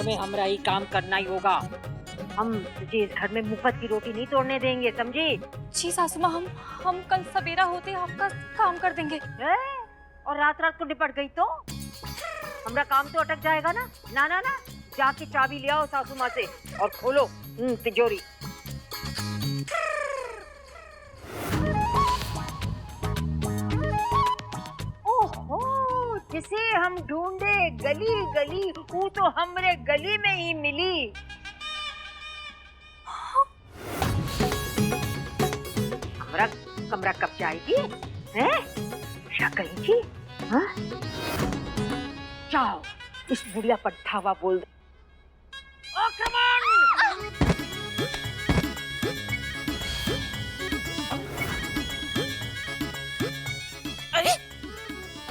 हमें हमारा ही काम करना ही होगा। हम तुझे इस घर में मुफ्त की रोटी नहीं तोड़ने देंगे, समझी? जी सासू माँ, हम कल सवेरा होते आपका काम कर देंगे। और रात रात को निपट गई तो हमारा काम तो अटक जाएगा ना। ना ना ना, जाके चाबी ले आओ सासू माँ से और खोलो तिजोरी। ओहो, जिसे हम ढूंढे गली गली, वो तो हमरे गली में ही मिली। कमरा कमरा कब जाएगी? हैं? क्या कहेगी? हाँ? जाओ इस बुढ़िया पर धावा बोल दो। ओ कम ऑन! अरे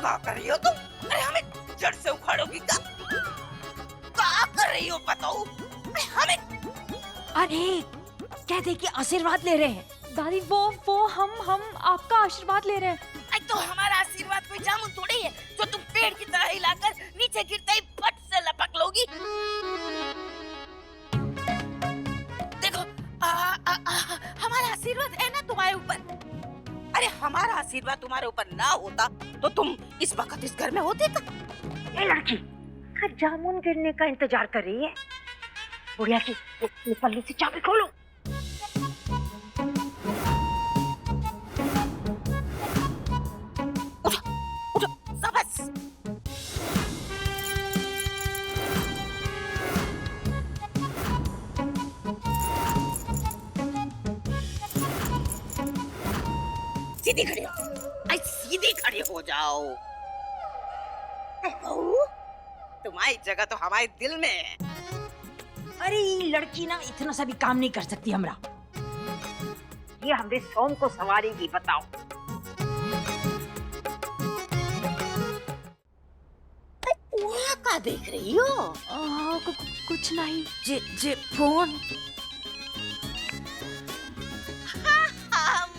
क्या कर रही हो तुम? अरे हमें जड़ से उखाड़ोगी क्या? क्या कर रही हो बताओ? अरे हमें अरे कह दे कि आशीर्वाद ले रहे हैं। दादी वो हम आपका आशीर्वाद ले रहे हैं। अरे तो हमारा आशीर्वाद कोई जामुन थोड़ी है जो तुम पेड़ की तरह हिलाकर नीचे गिरते ही फट से लपक लोगी। देखो हमारा आशीर्वाद है ना तुम्हारे ऊपर। अरे हमारा आशीर्वाद तुम्हारे ऊपर ना होता तो तुम इस वक्त इस घर में होते का? ये लड़की जामुन गिरने का इंतजार कर रही है। बुढ़िया की पल्ली से चाबी खोलो। उठो शाबाश। सीधी खड़े हो, आई सीधी खड़े हो जाओ। बहू, तुम्हारी जगह तो हमारे दिल में है। अरे लड़की ना इतना सा भी काम नहीं कर सकती हमरा। ये हमरे सोम को सवारेगी, बताओ। वहाँ क्या देख रही हो? कुछ नहीं। जे फोन।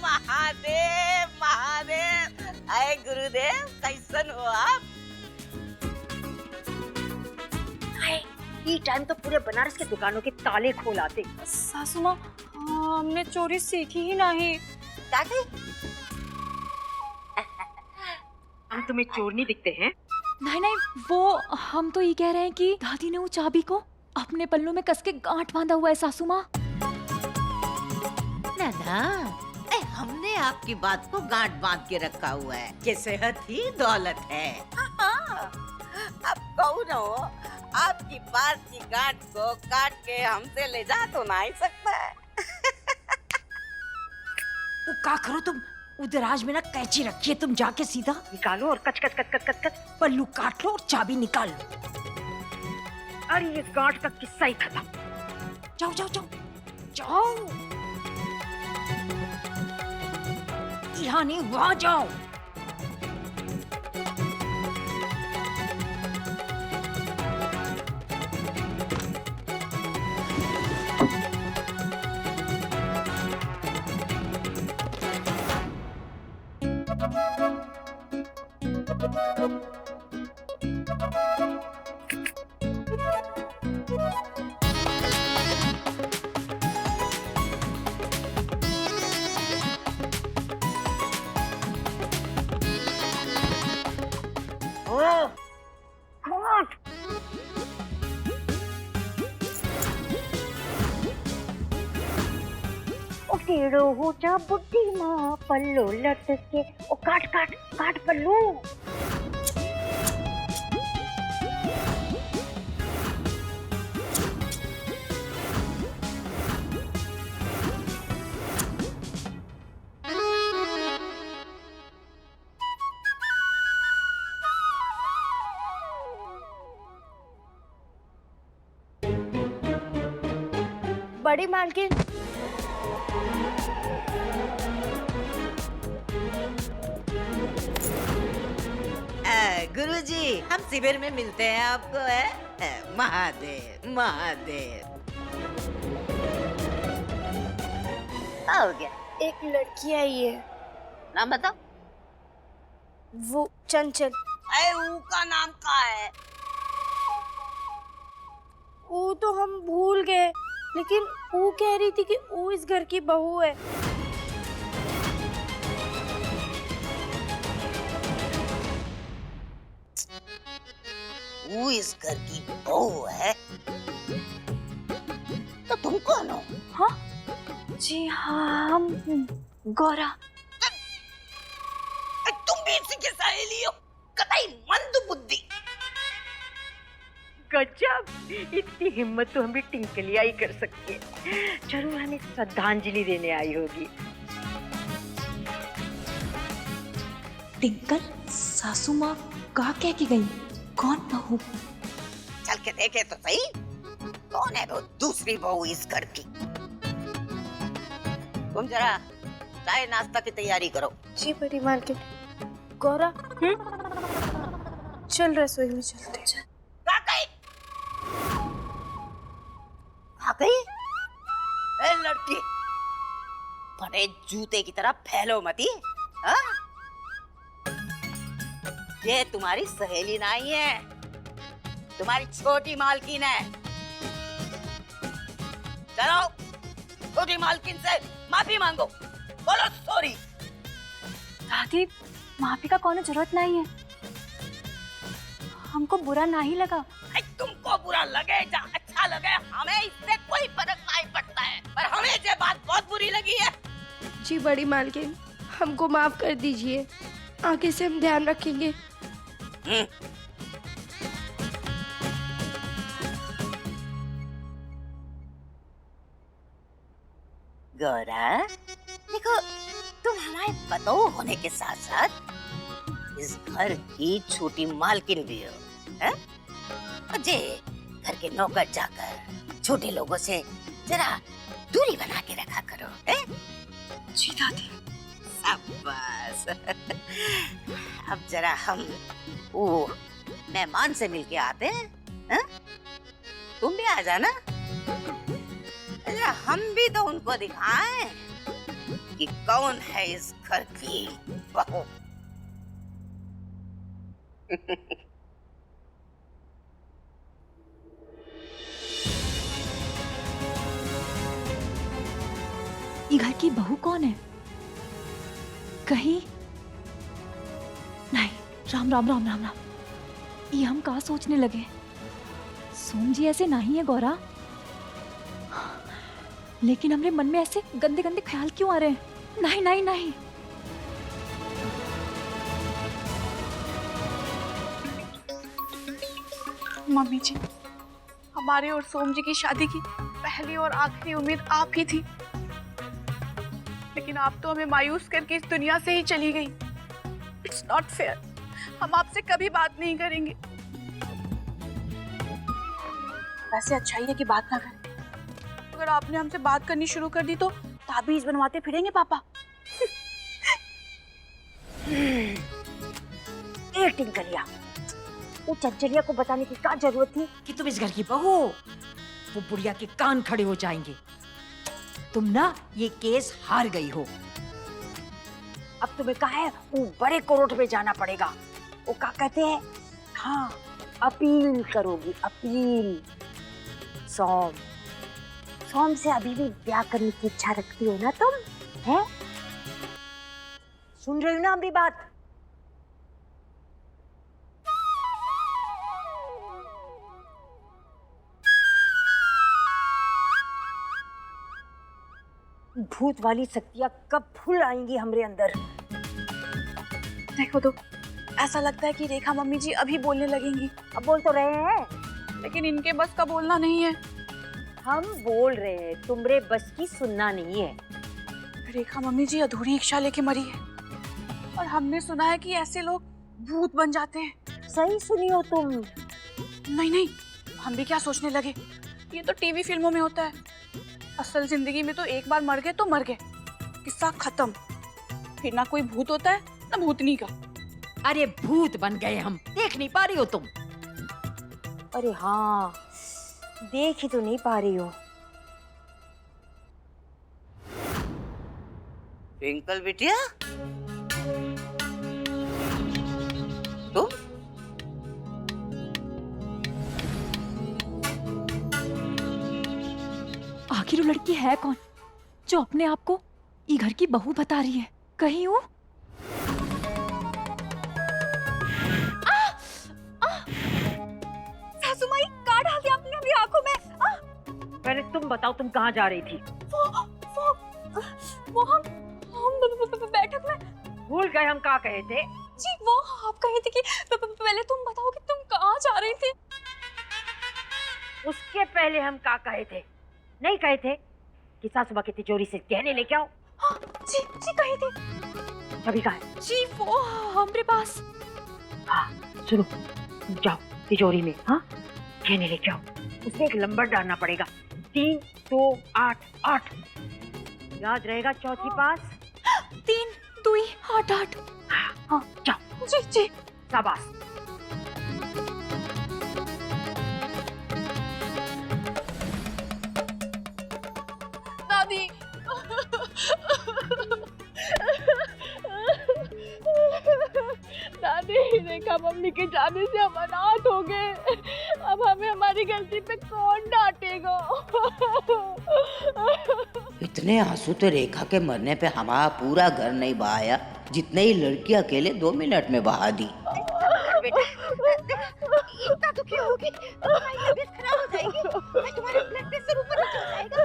महादेव महादेव, अरे गुरुदेव कैसन हो आप? ये टाइम तो पूरे बनारस के दुकानों के ताले खोल आते। सासू माँ, हमने चोरी सीखी ही नहीं। ताकि हम तुम्हें चोर नहीं दिखते हैं? नहीं, वो हम तो ये कह रहे हैं कि दादी ने वो चाबी को अपने पल्लू में कस के गांठ बांधा हुआ है सासू माँ। ना हमने आपकी बात को गांठ बांध के रखा हुआ है कि सेहत ही दौलत है। अब कौन हो, आपकी बात की गांठ को काट के हमसे ले जा तो नहीं सकता है। वो क्या करो तुम, उदराज में ना कैंची रखी है, तुम जाके सीधा निकालो और कच कच कच कच कच कच पल्लू काट लो और चाबी निकाल लो। अरे ये गांठ का किस्सा ही खत्म। जाओ जाओ जाओ जाओ, यहाँ नहीं वहाँ जाओ। टेढ़ो हो जा बुद्धि माँ पल्लो लटके। ओ काट काट काट पल्लू। बड़ी मालकिन, गुरुजी, हम शिविर में मिलते हैं आपको, है महादेव महादेव। क्या हो गया? एक लड़की आई है, नाम बताओ। वो चंचल। अरे ऊ का नाम क्या है? वो तो हम भूल गए, लेकिन वो कह रही थी कि वो इस घर की बहू है। वो इस घर की बहू है तो तुम कौन हो? जी हाँ, हम गौरा। तुम भी इसी की सहेली हो? कतई मंद बुद्धि। गजब, इतनी हिम्मत तो हमें टिंकलिया ही कर सकती है। जरूर हमें श्रद्धांजलि देने आई होगी। टिंकल सासू माँ कहा कह के गई? कौन बहू? चल के देखे तो सही, कौन है वो दूसरी बहू इस घर की। तुम जरा चाय नाश्ता की तैयारी करो। जी बड़ी मालकिन। गौरा, चल रसोई में चलते हैं। कहाँ गई? कहाँ गई? ए लड़की, बड़े जूते की तरह फैलो मती। हाँ? ये तुम्हारी सहेली नहीं है, तुम्हारी छोटी मालकिन है। चलो छोटी मालकिन से माफी मांगो, बोलो सॉरी। दादी, माफी का कोनो जरूरत नहीं है, हमको बुरा नहीं लगा। तुमको बुरा लगे या अच्छा लगे, हमें इससे कोई फर्क नहीं पड़ता है, पर हमें ये बात बहुत बुरी लगी है। जी बड़ी मालकिन, हमको माफ कर दीजिए, आगे से हम ध्यान रखेंगे। गौरा, देखो तुम हमारे पतोह होने के साथ साथ इस घर की छोटी मालकिन भी हो, हैं? और जे घर के नौकर जाकर छोटे लोगों से जरा दूरी बना के रखा करो, हैं? जी दादी। शाबाश। अब जरा हम वो मेहमान से मिलके आते हैं, हैं? तुम भी आ जाना, जरा हम भी तो उनको दिखाएं कि कौन है इस घर की बहू। ये घर की बहू कौन है? कहीं नहीं। राम राम राम राम राम, ये हम कहाँ सोचने लगे? सोम जी ऐसे नहीं है गौरा, लेकिन हमारे मन में ऐसे गंदे गंदे ख्याल क्यों आ रहे हैं? नहीं नहीं नहीं। मम्मी जी, हमारे और सोम जी की शादी की पहली और आखिरी उम्मीद आप ही थी, लेकिन आप तो हमें मायूस करके इस दुनिया से ही चली गई। इट्स नॉट फेयर, हम आपसे कभी बात नहीं करेंगे। वैसे अच्छा ही है कि बात ना करें। अगर आपने हमसे बात करनी शुरू कर दी तो ताबीज बनवाते फिरेंगे पापा। ए टिंकलिया, वो चंचलिया को बताने की क्या जरूरत थी कि तुम इस घर की बहू हो? वो बुढ़िया के कान खड़े हो जाएंगे। तुम ना ये केस हार गई हो। अब तुम्हें कहा है वो बड़े कोर्ट में जाना पड़ेगा। वो क्या कहते हैं, हाँ अपील करोगी, अपील। सोम, सोम से अभी भी ब्याह करने की इच्छा रखती हो ना तुम, हैं? सुन रही हो ना अभी बात? भूत वाली शक्तियां कब फुल आएंगी हमरे अंदर? देखो तो ऐसा लगता है कि रेखा मम्मी जी अभी बोलने लगेंगी। अब बोल तो रहे हैं, लेकिन इनके बस का बोलना नहीं है। हम बोल रहे हैं, तुमरे बस की सुनना नहीं है। रेखा मम्मी जी अधूरी इच्छा लेके मरी है, और हमने सुना है कि ऐसे लोग भूत बन जाते हैं। सही सुनी हो तुम। नहीं नहीं, हम भी क्या सोचने लगे, ये तो टीवी फिल्मों में होता है। असल जिंदगी में तो एक बार मर गए तो मर गए, किस्सा खत्म। फिर ना कोई भूत होता है ना भूतनी का। अरे भूत बन गए हम, देख नहीं पा रही हो तुम? अरे हाँ, देख ही तो नहीं पा रही हो। ट्विंकल बिटिया, तुम लड़की है कौन जो अपने आप को ये घर की बहू बता रही है? कहीं वो सासू माई का डाल दिया आपने अभी आंखों में। पहले तुम बताओ, तुम कहाँ जा रही थी? वो हम बैठक में। भूल गए हम कहाँ कहे थे? जी वो आप कही थी कि पहले तुम बताओ कि तुम कहाँ जा रही थी। उसके पहले हम कहाँ कहे थे? नहीं कहे थे कि सासुमा की तिजोरी से गहने लेके आओ? हाँ, जी कही थी। अभी कहा है? जी वो हमारे पास। हाँ सुनो, जाओ तिजोरी में, हाँ गहने लेके आओ। उसमें एक नंबर डालना पड़ेगा, 3 2 8 8। याद रहेगा चौथी पास? 3 2 8 8। हाँ जाओ। जी शाबाश। दादी दादी, रेखा मम्मी के जाने से हम अनाथ हो गए। अब हमें हमारी गलती पे कौन डांटेगा? इतने आंसू तो रेखा के मरने पे हमारा पूरा घर नहीं बहाया जितने ही लड़की अकेले 2 मिनट में बहा दी। इतना दुखी होगी, तुम्हारी तबीयत खराब हो जाएगी, तुम्हारे ब्लड प्रेशर ऊपर नीचे हो जाएगा।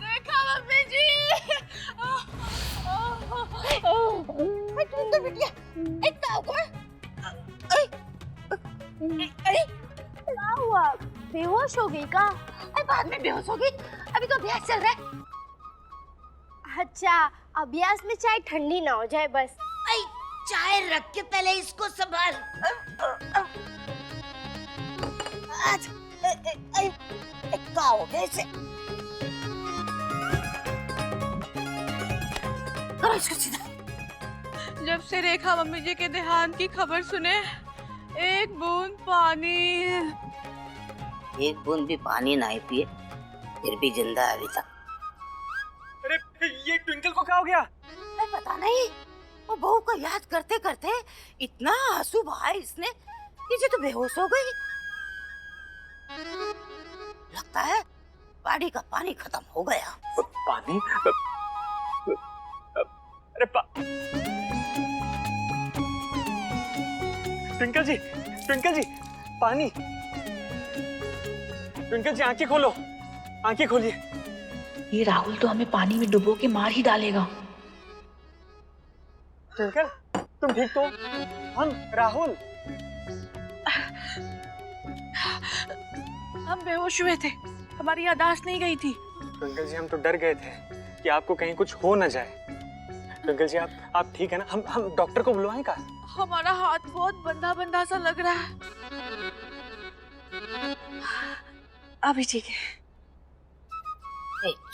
रेखा मम्मी जी, तो बिटिया इतना होगा? अरे क्या हुआ? बेहोश हो गई का? अरे बाद में बेहोश होगी, अभी तो अभ्यास चल रहा है। अच्छा, अभ्यास में चाय ठंडी ना हो जाए बस। चाय रख के पहले इसको संभाल। आज क्या हो गया इसे? करो इसको सीधा। जब से रेखा मम्मी जी के देहांत की खबर सुने, एक बूंद पानी, एक बूंद भी पानी नहीं पिए, फिर भी जिंदा है अभी तक। अरे ये ट्विंकल को क्या हो गया? अरे पता नहीं, वो बहू को याद करते करते इतना आंसू बहाए इसने कि ये तो बेहोश हो गई। लगता है बाड़ी का पानी खत्म हो गया। पानी? अरे ट्विंकल जी पानी। ट्विंकल जी आंखें खोलो, आंखें खोलिए। ये राहुल तो हमें पानी में डुबो के मार ही डालेगा। ट्विंकल तुम ठीक तो? हम राहुल। हम बेहोश हुए थे, हमारी याददाश्त नहीं गई थी। ट्विंकल जी हम तो डर गए थे कि आपको कहीं कुछ हो ना जाए। ट्विंकल जी आप ठीक है ना? हम डॉक्टर को बुलवाएं का? हमारा हाथ बहुत बंधा बंधा सा लग रहा है। अभी ठीक है।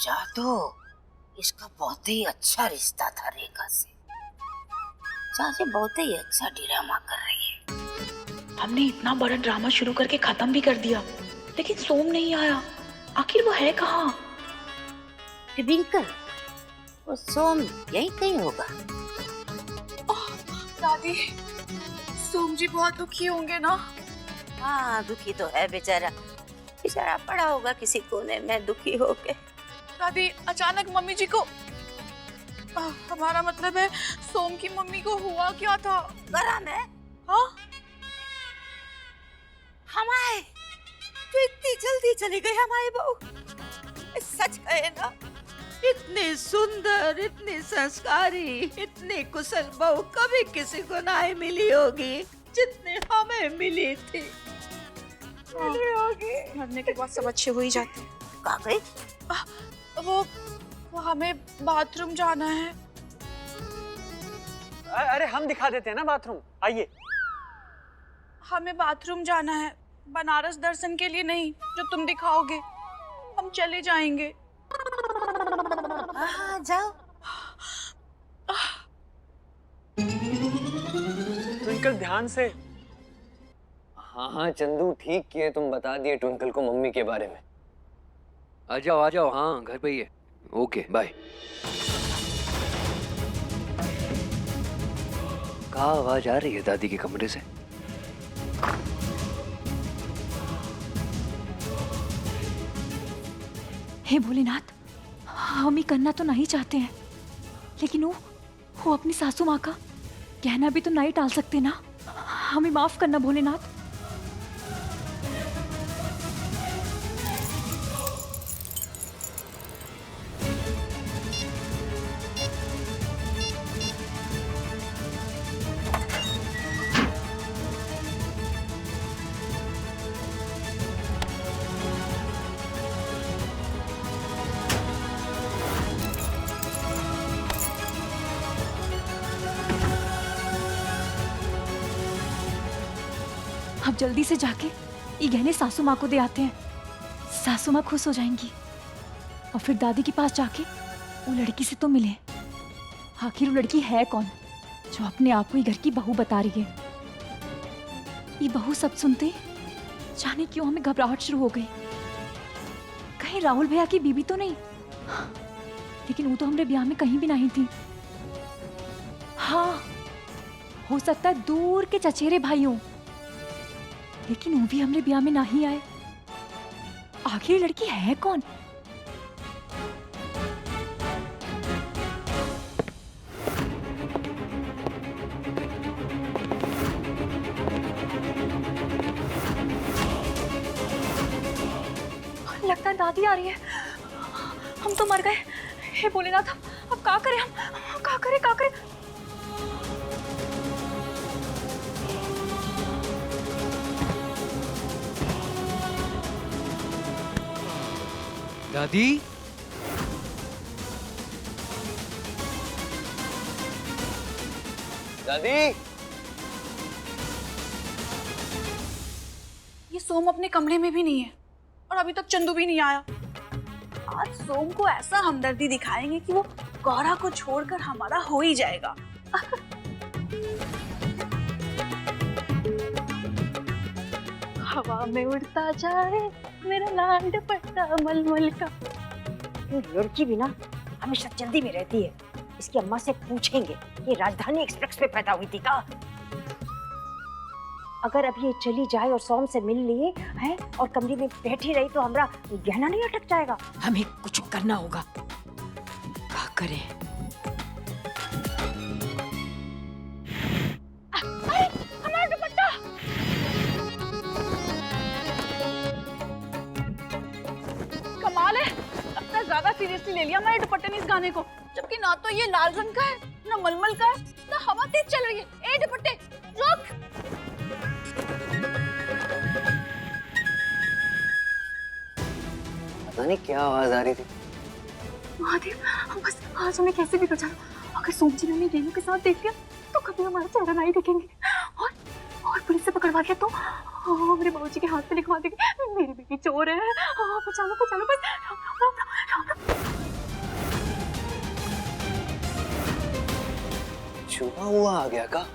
जादू, इसका बहुत ही अच्छा रिश्ता था रेखा से। चाची बहुत ही अच्छा ड्रामा कर रही है। हमने इतना बड़ा ड्रामा शुरू करके खत्म भी कर दिया, लेकिन सोम नहीं आया। आखिर वो है कहाँ? ट्विंकल, वो सोम यही कहीं होगा। दादी, सोम जी बहुत दुखी होंगे ना? हाँ दुखी तो है बेचारा, बेचारा पड़ा होगा किसी कोने में दुखी होके। दादी, अचानक मम्मी जी को, हमारा मतलब है सोम की मम्मी को हुआ क्या था? गरा में? हाँ? हम आए तो इतनी जल्दी चली गई हमारी बहू। सच कहे ना, इतने सुंदर, इतने संस्कारी, इतने कुशल बहू कभी किसी को नहीं मिली होगी जितने हमें मिली थी। मरने के बाद सब अच्छे हो ही जाते हैं। कहाँ गई? वो हमें बाथरूम जाना है। अरे हम दिखा देते हैं ना बाथरूम, आइए। हमें बाथरूम जाना है, बनारस दर्शन के लिए नहीं जो तुम दिखाओगे। हम चले जाएंगे। हाँ जाओ। ट्विंकल ध्यान से। हाँ चंदू ठीक किए, तुम बता दिए ट्विंकल को मम्मी के बारे में। आ जाओ हाँ घर पे ही है। Okay bye. कहाँ आवाज आ रही है दादी के कमरे से? हे भोलेनाथ, हम ही करना तो नहीं चाहते हैं, लेकिन वो अपनी सासू माँ का कहना भी तो नहीं टाल सकते ना। हमें माफ करना भोलेनाथ। अब जल्दी से जाके ये गहने सासू माँ को दे आते हैं। सासू माँ खुश हो जाएंगी और फिर दादी के पास जाके वो लड़की से तो मिले। आखिर वो लड़की है कौन जो अपने आप को ही घर की बहू बता रही है। ये बहू सब सुनते जाने क्यों हमें घबराहट शुरू हो गई। कहीं राहुल भैया की बीबी तो नहीं? लेकिन वो तो हमारे ब्याह में कहीं भी नहीं थी। हाँ, हो सकता है दूर के चचेरे भाई हों, लेकिन वो भी हमरे ब्याह में नहीं आए। आखिर लड़की है कौन? लगता है दादी आ रही है। हम तो मर गए। हे भोलेनाथ, अब क्या करें हम? क्या करें, क्या करें? दादी, दादी, ये सोम अपने कमरे में भी नहीं है और अभी तक चंदू भी नहीं आया। आज सोम को ऐसा हमदर्दी दिखाएंगे कि वो गौरा को छोड़कर हमारा हो ही जाएगा। हवा में उड़ता जाए मेरा लाल दुपट्टा मलमल का। ये लड़की भी ना हमेशा जल्दी में रहती है। इसकी अम्मा से पूछेंगे कि राजधानी एक्सप्रेस पे पैदा हुई थी का। अगर अब ये चली जाए और सोम से मिल लिए है और कमरे में बैठी रही तो हमारा गहना नहीं अटक जाएगा। हमें कुछ करना होगा। क्या करें? अरे हमारा दुपट्टा! कमाल है, लगता है ज्यादा सीरियसली ले लिया हमारे दुपट्टे ने इस गाने को। जबकि ना तो ये लाल रंग का है, ना मलमल का है, ना हवा तेज चल रही है। ए दुपट्टे, रुक! पता नहीं क्या आवाज आ रही थी। महादेव, हम बस आज हमें कैसे भी बचा लो। अगर सोम जी ने हमें रेनू के साथ देख लिया तो कभी हमारा चेहरा नहीं देखेंगे। और पुलिस से पकड़वा लिया तो मेरे बाबूजी के हाथ पे लिखवा देंगे मेरी बेटी चोर है। बचा लो बस। छुपा हुआ आ गया का?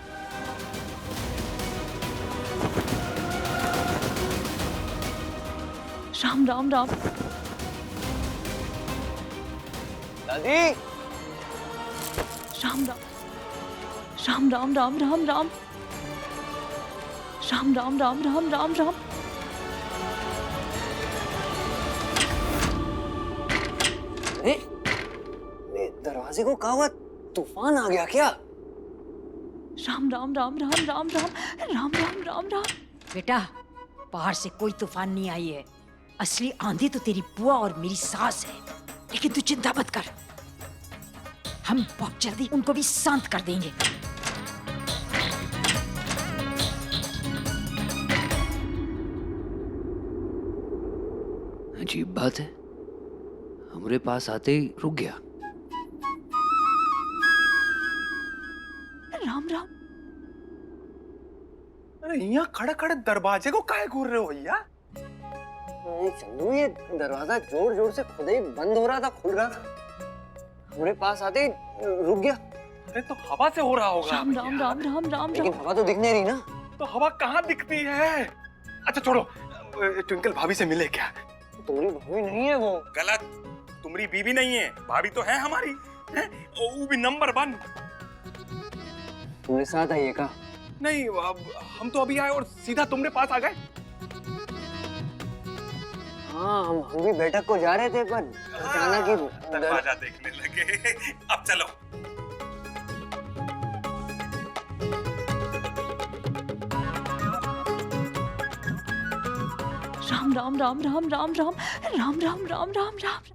राम राम राम। दादी, राम राम राम राम राम राम राम राम राम राम राम राम राम। दरवाजे को कहा हुआ तूफान आ गया क्या? राम राम राम राम राम राम राम राम राम राम। बेटा, बाहर से कोई तूफान नहीं आई है। असली आंधी तो तेरी बुआ और मेरी सास है। लेकिन तू चिंता मत कर, हम बहुत जल्दी उनको भी शांत कर देंगे। अजीब बात है, हमारे पास आते ही रुक गया। राम राम। अरे यहाँ खड़े खड़े दरवाजे को काहे घूर रहे हो भैया? चंदू, ये दरवाजा जोर जोर से खुद ही बंद हो रहा था, खुल रहा था, हमारे पास आते ही रुक गया। अरे तो हवा से हो रहा होगा। राम राम राम राम राम। लेकिन हवा तो दिख नहीं रही ना। तो हवा कहाँ दिखती है? अच्छा छोड़ो, ट्विंकल भाभी से मिले क्या? तुम्हारी भाभी नहीं है वो। गलत, तुम्हारी बीवी नहीं है, भाभी तो है हमारी, है? वो भी नंबर 1। तुम्हारे साथ आइए का? नहीं, अब हम तो अभी आए और सीधा तुम्हारे पास आ गए। हाँ हम भी बैठक को जा रहे थे पर अचानक ही दरवाजा देखने लगे। अब चलो। राम राम राम राम राम राम राम राम राम राम राम।